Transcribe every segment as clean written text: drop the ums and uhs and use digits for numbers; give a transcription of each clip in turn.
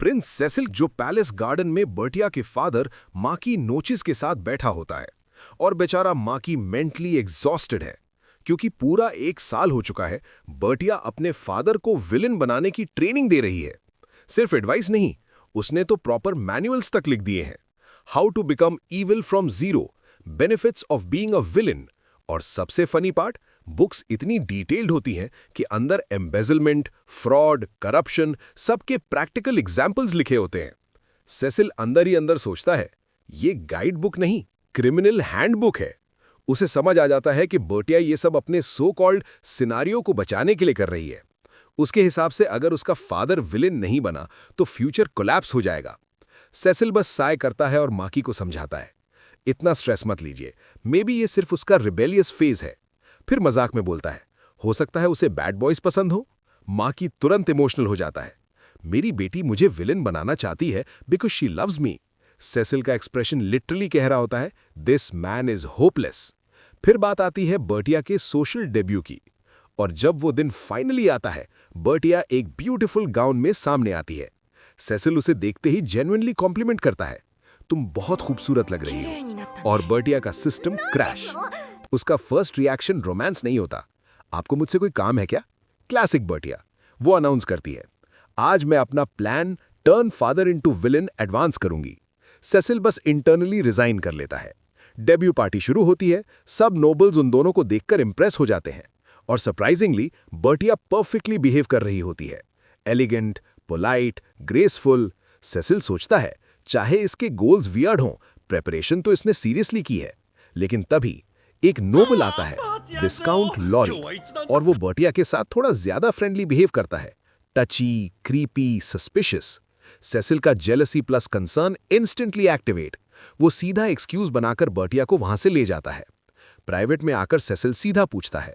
Prince Cecil जो palace garden में बर्टिया के फादर माकी नोचिस के साथ बैठा होता है और बेचारा माकी मेंटली एग्जॉस्टेड है क्योंकि पूरा 1 साल हो चुका है बर्टिया अपने फादर को विलेन बनाने की ट्रेनिंग दे रही है। सिर्फ एडवाइस नहीं, उसने तो प्रॉपर मैनुअल्स तक लिख दिए हैं। How to become evil from zero, benefits of being a villain. और सबसे फनी पार्ट, बुक्स इतनी डिटेल्ड होती हैं कि अंदर एम्बेजलमेंट, फ्रॉड, करप्शन सबके प्रैक्टिकल एग्जाम्पल्स लिखे होते हैं। सेसिल अंदर ही अंदर सोचता है, ये गाइड बुक नहीं, क्रिमिनल हैंडबुक है। उसे समझ आ जाता है कि बर्टिया ये सब अपने सो कॉल्ड सिनारियो को बचाने के लिए कर रही है। उसके हिसाब से अगर उसका फादर विलेन नहीं बना तो फ्यूचर कोलैप्स हो जाएगा। सेसिल बस साय करता है और माकी को समझाता है, इतना स्ट्रेस मत लीजिए, मे बी ये सिर्फ उसका रिबेलियस फेज है। फिर मजाक में बोलता है, हो सकता है उसे बैड बॉयज पसंद हो। माकी तुरंत इमोशनल हो जाता है, मेरी बेटी मुझे विलेन बनाना चाहती है because she loves me. Cecil का एक्सप्रेशन लिटरली कह रहा होता है, दिस मैन इज होपलेस। फिर बात आती है बर्टिया के सोशल डेब्यू की, और जब वो दिन फाइनली आता है, बर्टिया एक ब्यूटीफुल गाउन में सामने आती है। सेसिल उसे देखते ही जेन्युइनली कॉम्प्लीमेंट करता है, तुम बहुत खूबसूरत लग रही हो। और बर्टिया का सिस्टम क्रैश। उसका फर्स्ट रिएक्शन रोमांस नहीं होता, आपको मुझसे कोई काम है क्या? क्लासिक बर्टिया। वो अनाउंस करती है, आज मैं अपना plan turn father into villain advance करूंगी। सेसिल बस इंटरनली रिजाइन कर लेता है। डेब्यू पार्टी शुरू होती है, सब नोबल्स उन दोनों को देखकर इंप्रेस हो जाते हैं और सरप्राइजिंगली बर्टिया परफेक्टली बिहेव कर रही होती है, एलिगेंट, पोलाइट, ग्रेसफुल। सेसिल सोचता है, चाहे इसके गोल्स वियर्ड हों, प्रेपरेशन तो इसने सीरियसली की है। लेकिन तभी एक नोबल आता है, विस्काउंट लॉरी, और वो बर्टिया के साथ थोड़ा ज्यादा फ्रेंडली बिहेव करता है, टची, क्रीपी, सस्पिशियस। सेसिल का jealousy plus concern instantly activate. वो सीधा एक्सक्यूज बनाकर बर्टिया को वहां से ले जाता है। प्राइवेट में आकर सेसिल सीधा पूछता है,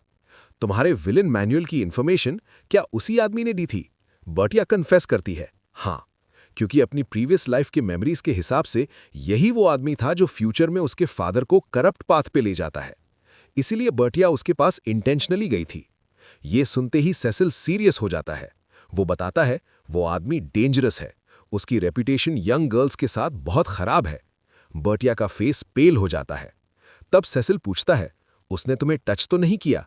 तुम्हारे विलेन मैनुअल की इंफॉर्मेशन क्या उसी आदमी ने दी थी? बर्टिया कन्फेस करती है, हाँ, क्योंकि अपनी प्रीवियस लाइफ के मेमोरीज के हिसाब से यही वो आदमी था जो फ्यूचर में उसके फादर को करप्ट पाथ पे ले जाता है। इसीलिए बर्टिया उसके पास इंटेंशनली गई थी। ये सुनते ही सेसिल सीरियस हो जाता है। वो बताता है, वो आदमी डेंजरस है, उसकी रेपुटेशन यंग गर्ल्स के साथ बहुत खराब है। बर्टिया का फेस पेल हो जाता है। तब सेसिल पूछता है, उसने तुम्हें टच तो नहीं किया?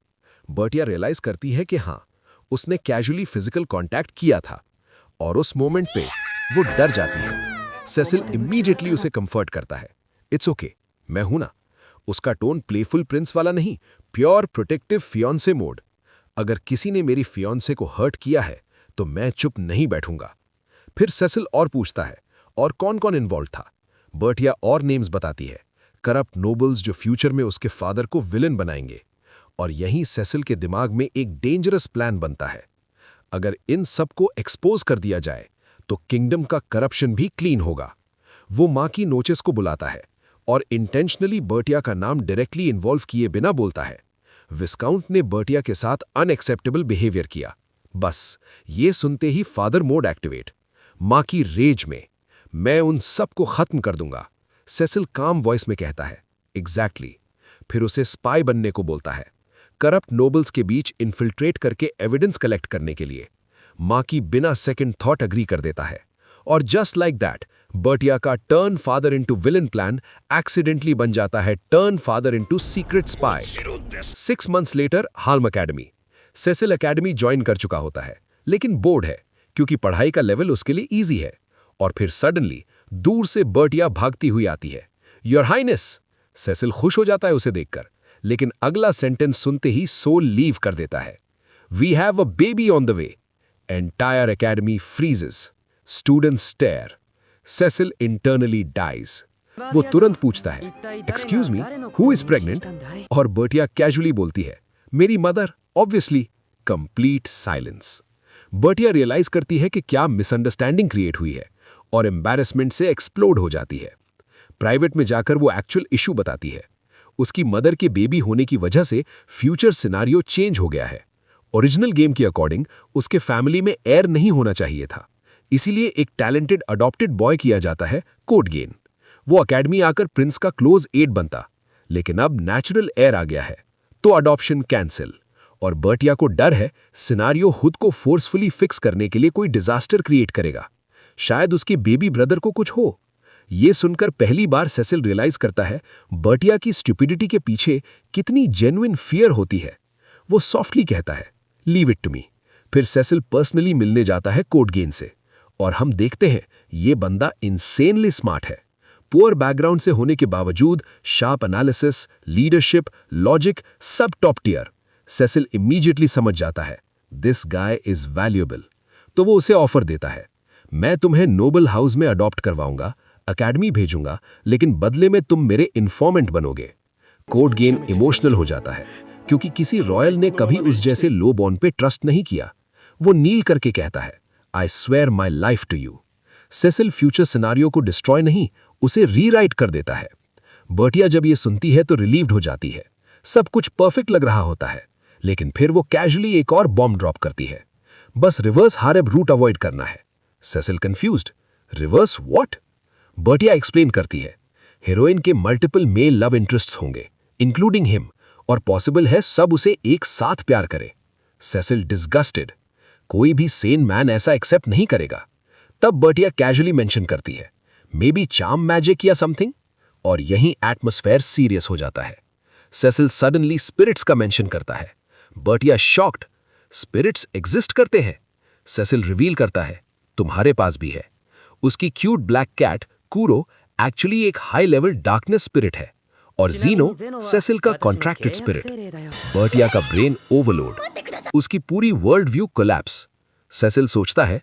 बर्टिया रियलाइज करती है कि हाँ, उसने कैजुअली फिजिकल कांटेक्ट किया था, और उस मोमेंट पे वो डर जाती है। सेसिल इमीडिएटली उसे कंफर्ट करता है, इट्स ओके, मैं हूं ना। उसका टोन प्लेफुल प्रिंस वाला नहीं, प्योर प्रोटेक्टिव फियांसे मोड। अगर किसी ने मेरी फियांसे को हर्ट किया है तो मैं चुप नहीं बैठूंगा। फिर सेसिल और पूछता है, और कौन कौन इन्वॉल्व था? बर्टिया और नेम्स बताती है, करप्ट नोबल्स जो फ्यूचर में उसके फादर को विलेन बनाएंगे। और यहीं सेसिल के दिमाग में एक डेंजरस प्लान बनता है। अगर इन सब को एक्सपोज कर दिया जाए तो किंगडम का करप्शन भी क्लीन होगा। वो माकी नोचिस को बुलाता है और इंटेंशनली बर्टिया का नाम डायरेक्टली इन्वॉल्व किए बिना बोलता है, विस्काउंट ने बर्टिया के साथ अनएक्सेप्टेबल बिहेवियर किया। बस ये सुनते ही फादर मोड एक्टिवेट। माकी रेज में, मैं उन सबको खत्म कर दूंगा। सेसिल काम वॉइस में कहता है, एग्जैक्टली। फिर उसे स्पाई बनने को बोलता है, करप्ट नोबल्स के बीच इन्फिल्ट्रेट करके एविडेंस कलेक्ट करने के लिए। माकी बिना सेकंड थॉट अग्री कर देता है, और जस्ट लाइक दैट बर्टिया का turn father into villain plan accidentally बन जाता है turn father into secret spy. 6 months later हाल्म एकेडमी। सेसिल एकेडमी ज्वाइन कर चुका होता है, लेकिन बोर्ड है क्योंकि पढ़ाई का लेवल उसके लिए ईजी है। और फिर सडनली दूर से बर्टिया भागती हुई आती है, योर हाइनेस। सेसिल खुश हो जाता है उसे देखकर, लेकिन अगला सेंटेंस सुनते ही सोल लीव कर देता है, we have a baby on the way. Entire academy freezes, students stare, Cecil internally dies. वो तुरंत पूछता है, excuse me, who is pregnant? और बर्टिया कैजुअली बोलती है, मेरी mother, obviously. Complete silence. Bertia realise करती है कि क्या मिसअंडरस्टैंडिंग क्रिएट हुई है और एम्बैरेसमेंट से एक्सप्लोड हो जाती है। प्राइवेट में जाकर वो एक्चुअल इशू बताती है, उसकी मदर के बेबी होने की वजह से फ्यूचर सिनारियो चेंज हो गया है। ओरिजिनल गेम के अकॉर्डिंग उसके फैमिली में एयर नहीं होना चाहिए था, इसीलिए एक टैलेंटेड अडॉप्टेड बॉय किया जाता है, कोड गेन। वो अकेडमी आकर प्रिंस का क्लोज एड बनता, लेकिन अब नेचुरल एयर आ गया है तो अडॉप्शन कैंसिल। और बर्टिया को डर है सिनारियो खुद को फोर्सफुली फिक्स करने के लिए कोई डिजास्टर क्रिएट करेगा। शायद उसके बेबी ब्रदर को कुछ हो। ये सुनकर पहली बार सेसिल रियलाइज करता है बर्टिया की स्टुपिडिटी के पीछे कितनी जेन्युइन फियर होती है। वो सॉफ्टली कहता है, लीव इट टू मी। फिर सेसिल पर्सनली मिलने जाता है कोड गेन से, और हम देखते हैं ये बंदा इंसेनली स्मार्ट है। पुअर बैकग्राउंड से होने के बावजूद शार्प एनालिसिस, लीडरशिप, लॉजिक सब टॉप टियर। सेसिल इमीडिएटली समझ जाता है दिस गाय इज वैल्यूएबल। तो वो उसे ऑफर देता है, मैं तुम्हें नोबल हाउस में अडॉप्ट करवाऊंगा, अकेडमी भेजूंगा, लेकिन बदले में तुम मेरे इन्फॉर्मेंट बनोगे। कोड गेन इमोशनल हो जाता है क्योंकि किसी रॉयल ने कभी उस जैसे लो बॉर्न पे ट्रस्ट नहीं किया। वो नील करके कहता है, I swear my life to you. Cecil future scenario को डिस्ट्रॉय नहीं, उसे रीराइट कर देता है। बर्टिया जब ये सुनती है तो रिलीव्ड हो जाती है। सब कुछ परफेक्ट लग रहा होता है, लेकिन फिर वो कैजुअली एक और बॉम्ब ड्रॉप करती है। बस रिवर्स हारेब रूट अवॉइड करना है। Cecil confused, reverse what? Bertia explain करती है, हीरोइन के मल्टीपल मेल लव इंटरेस्ट्स होंगे, इंक्लूडिंग हिम, और पॉसिबल है सब उसे एक साथ प्यार करे। सेसिल डिस्गस्टेड, कोई भी सेन मैन ऐसा एक्सेप्ट नहीं करेगा। तब बर्टिया कैजुअली मेंशन करती है, मे बी चार्म मैजिक या समथिंग, और यहीं एटमॉस्फेयर सीरियस हो जाता है। सेसिल सडनली स्पिरिट्स का मेंशन करता है। बर्टिया शॉक्ड, स्पिरिट्स एग्जिस्ट करते हैं? सेसिल रिवील करता है, तुम्हारे पास भी है। उसकी cute black cat Kuro actually एक हाई लेवल डार्कनेस स्पिरिट है, और जीनो सेसिल का कॉन्ट्रैक्टेड स्पिरिट। बर्टिया का ब्रेन ओवरलोड, उसकी पूरी वर्ल्ड व्यू कोलैप्स। सेसिल सोचता है,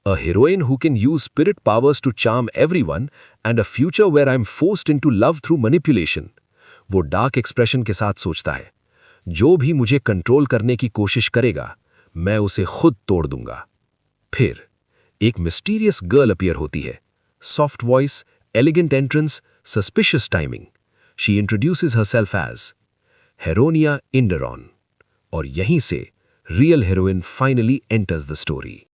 a heroine who can use spirit powers to charm everyone and a future where I'm forced into love through manipulation। वो dark expression के साथ सोचता है, जो भी मुझे कंट्रोल करने की कोशिश करेगा मैं उसे खुद तोड़ दूंगा। फिर एक मिस्टीरियस गर्ल अपीयर होती है, soft voice, elegant entrance, suspicious timing. She introduces herself as Heronia Inderon, और यहीं से real heroine finally enters the story.